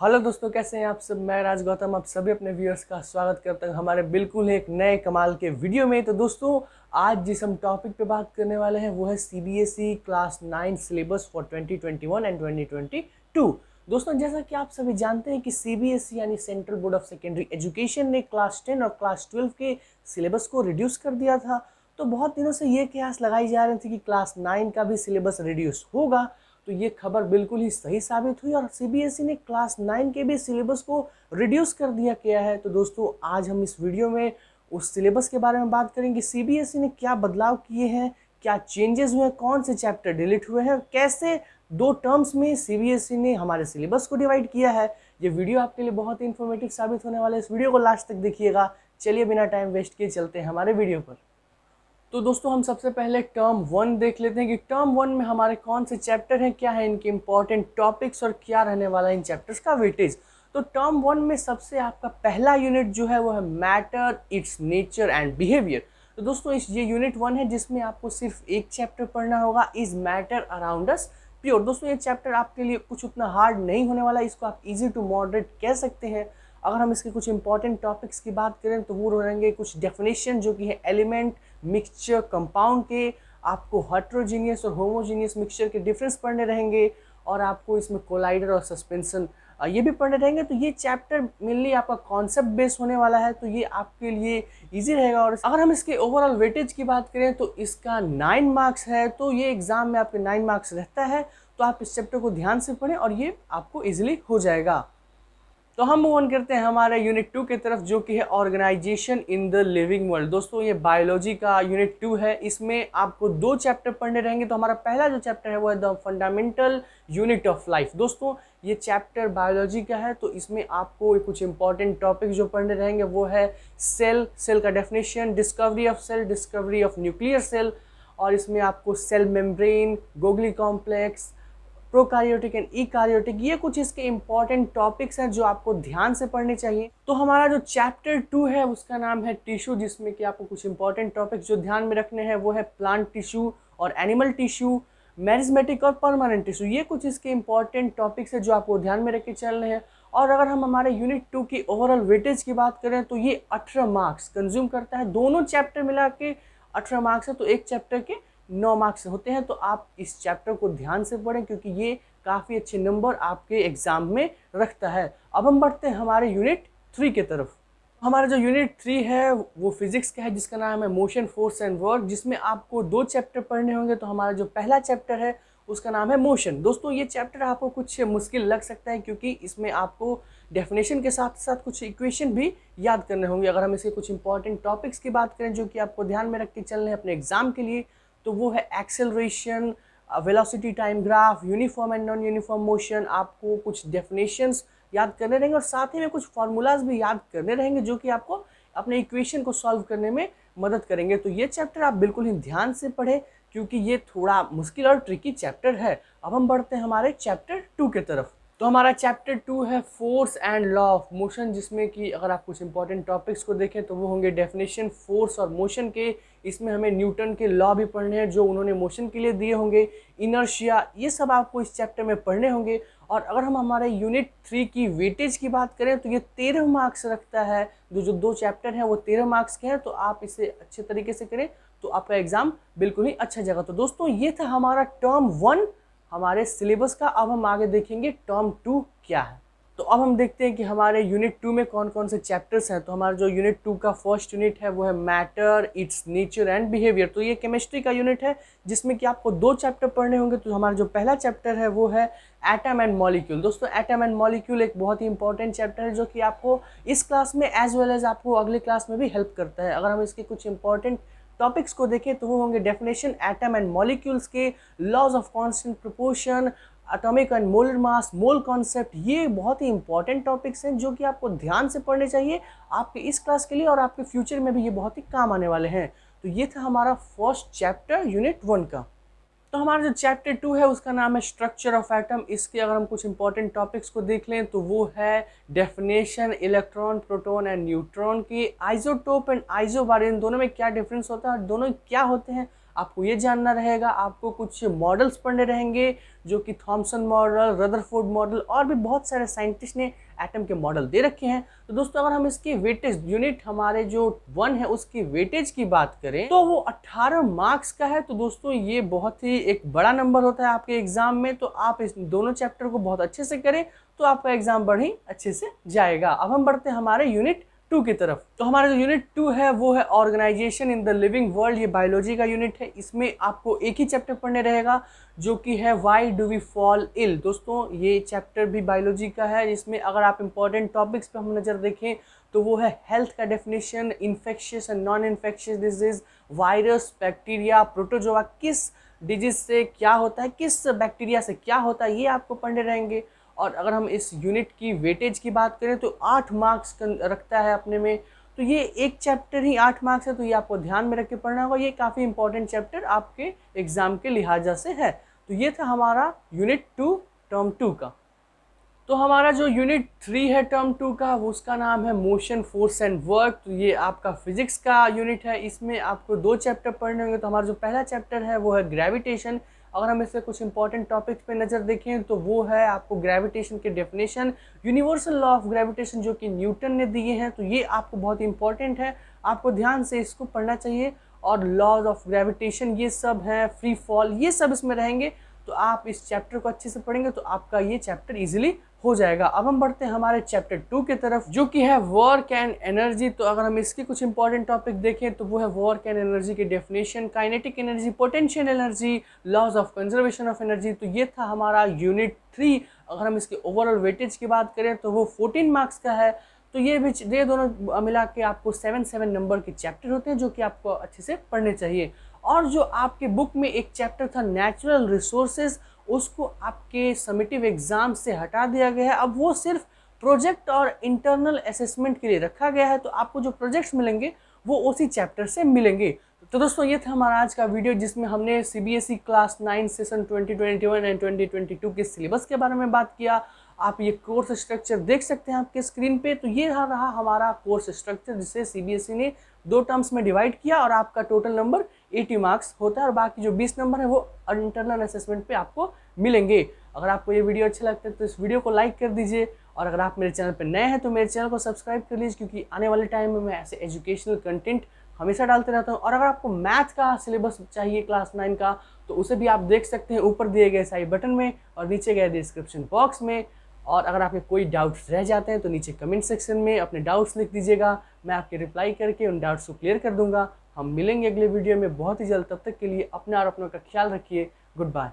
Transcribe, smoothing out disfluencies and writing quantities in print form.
Hello दोस्तों, कैसे हैं आप सब। मैं राज गौतम आप सभी अपने व्यूअर्स का स्वागत करता हूं हमारे बिल्कुल एक नए कमाल के वीडियो में। तो दोस्तों, आज जिस हम टॉपिक पे बात करने वाले हैं वो है CBSE class 9 syllabus for 2021 and 2022। दोस्तों, जैसा कि आप सभी जानते हैं कि सीबीएसई यानी central board of secondary education ने क्लास 10 और क्लास 12 के सिलेबस को रिड्यूस कर दिया था। तो बहुत दिनों से ये कयास लगाई जा रही थी कि क्लास 9 का भी सिलेबस रिड्यूस होगा। तो ये खबर बिल्कुल ही सही साबित हुई और सीबीएसई ने क्लास 9 के भी सिलेबस को रिड्यूस कर दिया गया है। तो दोस्तों, आज हम इस वीडियो में उस सिलेबस के बारे में बात करेंगे। सीबीएसई ने क्या बदलाव किए हैं, क्या चेंजेस हुए हैं, कौन से चैप्टर डिलीट हुए हैं, कैसे 2 टर्म्स में सीबीएसई ने हमारे सिलेबस को डिवाइड किया है। ये वीडियो आपके लिए बहुत ही इंफॉर्मेटिव साबित होने वाला है। इस वीडियो को लास्ट तक देखिएगा। चलिए बिना टाइम वेस्ट किए चलते हैं हमारे वीडियो पर। तो दोस्तों, हम सबसे पहले टर्म 1 देख लेते हैं कि टर्म 1 में हमारे कौन से चैप्टर हैं, क्या है इनके इंपॉर्टेंट टॉपिक्स और क्या रहने वाला है इन चैप्टर्स का वेटेज। तो टर्म 1 में सबसे आपका पहला यूनिट जो है वो है matter, it's nature and behaviour. तो दोस्तों, ये यूनिट 1 है जिसमें आपको सिर्फ एक चैप्टर पढ़ना होगा, is matter around us pure. दोस्तों, ये चैप्टर आपके लिए कुछ उतना हार्ड नहीं होने वाला, इसको आप इजी टू मॉडरेट कह सकते हैं। अगर हम इसके कुछ इंपॉर्टेंट टॉपिक्स की बात करें तो वो रहेंगे कुछ डेफिनेशन जो कि है एलिमेंट, मिक्सचर, कंपाउंड के। आपको हेट्रोजीनियस और होमोजीनियस मिक्सचर के डिफरेंस पढ़ने रहेंगे और आपको इसमें कोलाइडर और सस्पेंशन ये भी पढ़ने रहेंगे। तो ये चैप्टर मेनली आपका कॉन्सेप्ट बेस होने वाला है, तो ये आपके लिए इजी रहेगा। और अगर हम इसके ओवरऑल वेटेज की बात करें तो इसका 9 मार्क्स है। तो ये एग्जाम में आपके 9 मार्क्स रहता है। तो आप इस चैप्टर को ध्यान से पढ़ें और ये आपको ईजिली हो जाएगा। तो हम मूव ऑन करते हैं हमारे यूनिट 2 की तरफ, जो कि है organization in the living world. दोस्तों, ये बायोलॉजी का यूनिट 2 है। इसमें आपको 2 चैप्टर पढ़ने रहेंगे। तो हमारा पहला जो चैप्टर है वो है the fundamental unit of life. दोस्तों, ये चैप्टर बायोलॉजी का है। तो इसमें आपको कुछ इंपॉर्टेंट टॉपिक जो पढ़ने रहेंगे वो है सेल, सेल का definition, discovery of cell, discovery of nuclear cell, और इसमें आपको cell membrane, Golgi complex, prokaryotic and eukaryotic, ये कुछ इसके इंपॉर्टेंट टॉपिक्स हैं जो आपको ध्यान से पढ़ने चाहिए। तो हमारा जो चैप्टर 2 है उसका नाम है टिश्यू, जिसमें कि आपको कुछ इंपॉर्टेंट टॉपिक्स जो ध्यान में रखने हैं वो है प्लांट टिश्यू और एनिमल टिश्यू, मैरिज्मेटिक और परमानेंट टिश्यू। ये कुछ इसके इंपॉर्टेंट टॉपिक्स है जो आपको ध्यान में रख के चलने हैं। और अगर हम हमारे यूनिट 2 की ओवरऑल वेटेज की बात करें तो ये 18 मार्क्स कंज्यूम करता है। दोनों चैप्टर मिला के 18 मार्क्स है, तो एक चैप्टर के 9 मार्क्स होते हैं। तो आप इस चैप्टर को ध्यान से पढ़ें क्योंकि ये काफ़ी अच्छे नंबर आपके एग्जाम में रखता है। अब हम बढ़ते हैं हमारे यूनिट 3 की तरफ। हमारा जो यूनिट 3 है वो फिजिक्स का है, जिसका नाम है मोशन, फोर्स एंड वर्क, जिसमें आपको 2 चैप्टर पढ़ने होंगे। तो हमारा जो पहला चैप्टर है उसका नाम है मोशन। दोस्तों, ये चैप्टर आपको कुछ मुश्किल लग सकता है क्योंकि इसमें आपको डेफिनेशन के साथ साथ कुछ इक्वेशन भी याद करने होंगे। अगर हम इसके कुछ इंपॉर्टेंट टॉपिक्स की बात करें जो कि आपको ध्यान में रख के चलने हैं अपने एग्जाम के लिए, तो वो है acceleration, velocity time graph, uniform and non uniform motion. आपको कुछ डेफिनेशंस याद करने रहेंगे और साथ ही में कुछ फार्मूलाज भी याद करने रहेंगे जो कि आपको अपने इक्वेशन को सॉल्व करने में मदद करेंगे। तो ये चैप्टर आप बिल्कुल ही ध्यान से पढ़ें क्योंकि ये थोड़ा मुश्किल और ट्रिकी चैप्टर है। अब हम बढ़ते हैं हमारे चैप्टर 2 की तरफ। तो हमारा चैप्टर 2 है force and law of motion, जिसमें कि अगर आप कुछ इंपॉर्टेंट टॉपिक्स को देखें तो वो होंगे डेफिनेशन फोर्स और मोशन के। इसमें हमें न्यूटन के लॉ भी पढ़ने हैं जो उन्होंने मोशन के लिए दिए होंगे, इनर्शिया, ये सब आपको इस चैप्टर में पढ़ने होंगे। और अगर हम हमारे यूनिट 3 की वेटेज की बात करें तो ये 13 मार्क्स रखता है। जो 2 चैप्टर हैं वो 13 मार्क्स के हैं। तो आप इसे अच्छे तरीके से करें तो आपका एग्जाम बिल्कुल ही अच्छा जाएगा। तो दोस्तों, ये था हमारा टर्म 1 हमारे सिलेबस का। अब हम आगे देखेंगे टर्म 2 क्या है। तो अब हम देखते हैं कि हमारे यूनिट 2 में कौन कौन से चैप्टर्स हैं। तो हमारा जो यूनिट 2 का फर्स्ट यूनिट है वो है matter, it's nature and behaviour. तो ये केमिस्ट्री का यूनिट है जिसमें कि आपको 2 चैप्टर पढ़ने होंगे। तो हमारा जो पहला चैप्टर है वो है एटम एंड मॉलिक्यूल। दोस्तों, एटम एंड मॉलिक्यूल एक बहुत ही इंपॉर्टेंट चैप्टर है जो कि आपको इस क्लास में एज वेल एज आपको अगले क्लास में भी हेल्प करता है। अगर हम इसके कुछ इंपॉर्टेंट टॉपिक्स को देखें तो वो होंगे डेफिनेशन एटम एंड मॉलिक्यूल्स के, laws of constant proportion, atomic and molar mass, mole concept. ये बहुत ही इंपॉर्टेंट टॉपिक्स हैं जो कि आपको ध्यान से पढ़ने चाहिए आपके इस क्लास के लिए और आपके फ्यूचर में भी ये बहुत ही काम आने वाले हैं। तो ये था हमारा फर्स्ट चैप्टर यूनिट 1 का। तो हमारा जो चैप्टर 2 है उसका नाम है स्ट्रक्चर ऑफ एटम। इसके अगर हम कुछ इंपॉर्टेंट टॉपिक्स को देख लें तो वो है definition electron, proton and neutron की, आइसोटोप एंड आइसोबार, इन दोनों में क्या डिफरेंस होता है और दोनों क्या होते हैं आपको ये जानना रहेगा, आपको कुछ मॉडल्स पढ़ने रहेंगे जो कि थॉमसन मॉडल, रदरफोर्ड मॉडल और भी बहुत सारे साइंटिस्ट ने एटम के मॉडल दे रखे हैं। तो दोस्तों अगर हम इसकी वेटेज यूनिट हमारे जो 1 है उसकी वेटेज की बात करें तो वो 18 मार्क्स का है। तो दोस्तों ये बहुत ही एक बड़ा नंबर होता है आपके एग्जाम में, तो आप इस दोनों चैप्टर को बहुत अच्छे से करें तो आपका एग्जाम बड़ी अच्छे से जाएगा। अब हम बढ़ते हैं हमारे यूनिट 2 की तरफ। तो हमारा जो यूनिट 2 है वो है organization in the living world. ये बायोलॉजी का यूनिट है। इसमें आपको एक ही चैप्टर पढ़ने रहेगा जो कि है why do we fall ill. दोस्तों ये चैप्टर भी बायोलॉजी का है, जिसमें अगर आप इंपॉर्टेंट टॉपिक्स पे हम नज़र देखें तो वो है हेल्थ का definition, infectious and non infectious disease, virus, bacteria, protozoa, किस डिजीज से क्या होता है, किस बैक्टीरिया से क्या होता है, ये आपको पढ़ने रहेंगे। और अगर हम इस यूनिट की वेटेज की बात करें तो 8 मार्क्स रखता है अपने में। तो ये एक चैप्टर ही 8 मार्क्स है, तो ये आपको ध्यान में रख के पढ़ना होगा। ये काफ़ी इंपॉर्टेंट चैप्टर आपके एग्जाम के लिहाजा से है। तो ये था हमारा यूनिट 2 टर्म 2 का। तो हमारा जो यूनिट 3 है टर्म 2 का, वो उसका नाम है मोशन, फोर्स एंड वर्क। तो ये आपका फिजिक्स का यूनिट है। इसमें आपको 2 चैप्टर पढ़ने होंगे। तो हमारा जो पहला चैप्टर है वो है ग्रेविटेशन। अगर हम इससे कुछ इंपॉर्टेंट टॉपिक्स पे नज़र देखें तो वो है आपको ग्रेविटेशन के definition, universal law of gravitation जो कि न्यूटन ने दिए हैं। तो ये आपको बहुत इंपॉर्टेंट है, आपको ध्यान से इसको पढ़ना चाहिए। और लॉज ऑफ ग्रेविटेशन ये सब हैं, फ्री फॉल, ये सब इसमें रहेंगे। तो आप इस चैप्टर को अच्छे से पढ़ेंगे तो आपका ये चैप्टर इजीली हो जाएगा। अब हम बढ़ते हैं हमारे चैप्टर 2 की तरफ जो कि है वर्क एंड एनर्जी। तो अगर हम इसकी कुछ इंपॉर्टेंट टॉपिक देखें तो वो है वर्क एंड एनर्जी की definition, kinetic energy, potential energy, laws of conservation of energy. तो ये था हमारा यूनिट 3। अगर हम इसके ओवरऑल वेटेज की बात करें तो वो 14 मार्क्स का है। तो ये दोनों मिला के आपको 7 नंबर के चैप्टर होते हैं जो कि आपको अच्छे से पढ़ने चाहिए। और जो आपके बुक में एक चैप्टर था नेचुरल रिसोर्सेज, उसको आपके समेटिव एग्जाम से हटा दिया गया है। अब वो सिर्फ प्रोजेक्ट और इंटरनल असेसमेंट के लिए रखा गया है। तो आपको जो प्रोजेक्ट्स मिलेंगे वो उसी चैप्टर से मिलेंगे। तो दोस्तों ये था हमारा आज का वीडियो जिसमें हमने सीबीएसई क्लास 9 सेशन 2021 एंड 2022 के सिलेबस के बारे में बात किया। आप ये कोर्स स्ट्रक्चर देख सकते हैं आपके स्क्रीन पे। तो ये रहा हमारा कोर्स स्ट्रक्चर जिसे सीबीएसई ने 2 टर्म्स में डिवाइड किया और आपका टोटल नंबर 80 मार्क्स होता है और बाकी जो 20 नंबर है वो इंटरनल असेसमेंट पे आपको मिलेंगे। अगर आपको ये वीडियो अच्छा लगता है तो इस वीडियो को लाइक कर दीजिए और अगर आप मेरे चैनल पर नए हैं तो मेरे चैनल को सब्सक्राइब कर लीजिए, क्योंकि आने वाले टाइम में मैं ऐसे एजुकेशनल कंटेंट हमेशा डालते रहता हूँ। और अगर आपको मैथ का सिलेबस चाहिए क्लास 9 का तो उसे भी आप देख सकते हैं ऊपर दिए गए साइड बटन में और नीचे गए डिस्क्रिप्शन बॉक्स में। और अगर आपके कोई डाउट्स रह जाते हैं तो नीचे कमेंट सेक्शन में अपने डाउट्स लिख दीजिएगा, मैं आपके रिप्लाई करके उन डाउट्स को क्लियर कर दूंगा। हम मिलेंगे अगले वीडियो में बहुत ही जल्द। तब तक के लिए अपना और अपनों का ख्याल रखिए। Good bye.